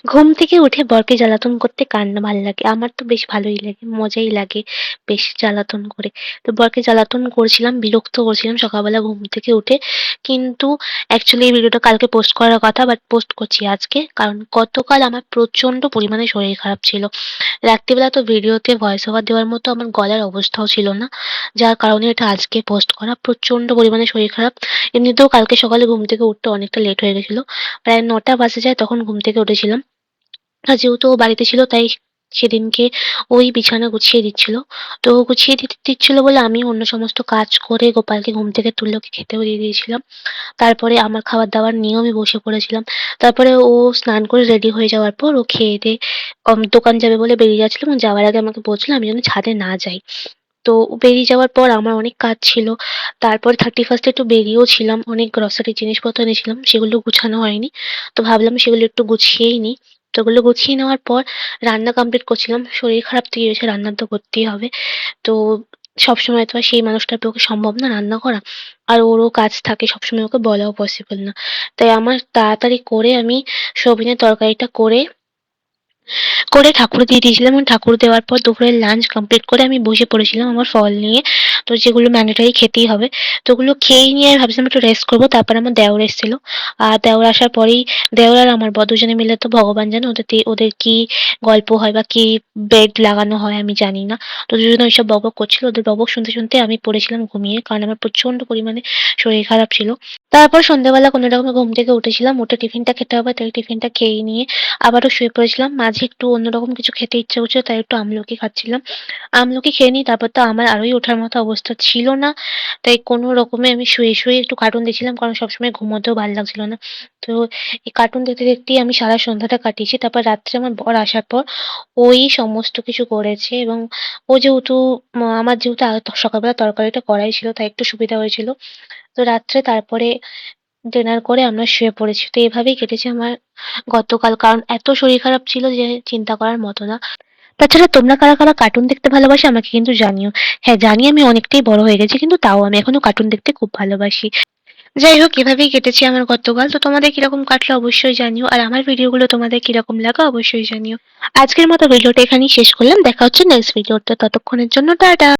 ঘুম থেকে উঠে বরকে জ্বালাতন করতে কার না ভাল লাগে? আমার তো বেশ ভালোই লাগে, মজাই লাগে বেশ জ্বালাতন করে। তো বরকে জ্বালাতন করছিলাম, বিরক্ত করছিলাম সকালবেলা ঘুম থেকে উঠে। কিন্তু অ্যাকচুয়ালি এই ভিডিওটা কালকে পোস্ট করার কথা, বাট পোস্ট করছি আজকে। কারণ গতকাল আমার প্রচন্ড পরিমাণে শরীর খারাপ ছিল। রাত্রিবেলা তো ভিডিওতে ভয়েস ওভার দেওয়ার মতো আমার গলার অবস্থাও ছিল না। যার কারণে এটা আজকে পোস্ট করা। প্রচন্ড পরিমাণে শরীর খারাপ। এমনিতেও কালকে সকালে ঘুম থেকে উঠতে অনেকটা লেট হয়ে গেছিল। প্রায় ৯টা বাজে যায় তখন ঘুম থেকে উঠেছিলাম। আর যেহেতু ও বাড়িতে ছিল তাই সেদিনকে ওই বিছানা গুছিয়ে দিচ্ছিল। তো ও গুছিয়ে দিচ্ছিল বলে আমি অন্য সমস্ত কাজ করে গোপালকে ঘুম থেকে তুলে ওকে খেতেও দিয়ে দিয়েছিলাম। তারপরে আমার খাবার-দাবার নিয়েও আমি বসে পড়েছিলাম। তারপরে ও স্নান করে রেডি হয়ে যাওয়ার পর ও খেয়ে-দেয়ে দোকান যাবে বলে বেরিয়ে যাচ্ছিল এবং যাওয়ার আগে আমাকে বলছিল আমি যেন ছাদে না যাই। তো ও বেরিয়ে যাওয়ার পর আমার অনেক কাজ ছিল। তারপরে 31st এ একটু বেরিয়েও ছিলাম। অনেক গ্রসারি জিনিসপত্র এনেছিলাম। সেগুলো গুছানো হয়নি। তো ভাবলাম সেগুলো একটু গুছিয়েই নিই। তো ওগুলো গুছিয়ে নেওয়ার পর রান্না কমপ্লিট করছিলাম। শরীর খারাপ তো কি হয়েছে রান্না তো করতেই হবে। তো সবসময় তো আর সেই মানুষটার পক্ষে সম্ভব না রান্না করা। আর ওরও কাজ থাকে সবসময় ওকে বলাও পসিবল না। তাই আমার তাড়াতাড়ি করে আমি সোয়াবিনের তরকারিটা করে ঠাকুর দিয়ে দিয়েছিলাম এবং ঠাকুর দেওয়ার পর দুপুরের লাঞ্চ কমপ্লিট করে আমি বসে পড়েছিলাম আমার ফল নিয়ে। তো যেগুলো ম্যান্ডেটরি খেতেই হবে। তো ওগুলো খেয়েই নিয়ে আমি ভাবছিলাম একটু রেস্ট করব। তারপরে আমার দেওর এসেছিল। দেওর আসার পরেই দেওর আর আমার বর দুজনে মিলে তো ভগবান জানে ওদের কি গল্প হয় বা কি বেড লাগানো হয় আমি জানি না। তো দুজনে ওইসব বকবক করছিল। ওদের বকবক শুনতে আমি পড়েছিলাম ঘুমিয়ে। কারণ আমার প্রচন্ড পরিমাণে শরীর খারাপ ছিল। তারপর সন্ধ্যাবেলা কোনো রকমে ঘুম থেকে উঠেছিলাম। উঠে টিফিনটা খেতে হবে তাই টিফিনটা খেয়ে নিয়ে আবারও শুয়ে পড়েছিলাম। মাঝে একটু অন্যরকম কিছু খেতে ইচ্ছে করছিল তাই একটু আমলকি খাচ্ছিলাম। আমলকি খেয়ে নিই তারপর তো আমার আরোই ওঠার মতো অবস্থা ছিল না। তাই কোনো রকমে আমি শুয়ে একটু কার্টুন দেখছিলাম কারণ সবসময় ঘুমোতেও ভাল লাগছিল না। তো এই কার্টুন দেখতেই আমি সারা সন্ধ্যাটা কাটিয়েছি। তারপর রাত্রে আমার বর আসার পর ওই সমস্ত কিছু করেছে এবং ও যেহেতু আমার যেহেতু সকালবেলা তরকারিটা করাই ছিল তাই একটু সুবিধা হয়েছিল। তো রাত্রে তারপরে ডিনার করে আমরা শুয়ে পড়েছি। তো এভাবেই কেটেছে আমার গতকাল। কারণ এত শরীর খারাপ ছিল যে চিন্তা করার মতো না। তাছাড়া তোমরা কারা কার্টুন দেখতে ভালোবাসো আমাকে কিন্তু জানিও। হ্যাঁ, জানি আমি অনেকটাই বড় হয়ে গেছি কিন্তু তাও আমি এখনো কার্টুন দেখতে খুব ভালোবাসি। যাই হোক এভাবেই কেটেছে আমার গতকাল। তো তোমাদের কিরকম কাটলো অবশ্যই জানিও। আর আমার ভিডিওগুলো তোমাদের কিরকম লাগে অবশ্যই জানিও। আজকের মতো ভিডিওটা এখানেই শেষ করলাম। দেখা হচ্ছে নেক্সট ভিডিওতে। ততক্ষণের জন্য টাটা।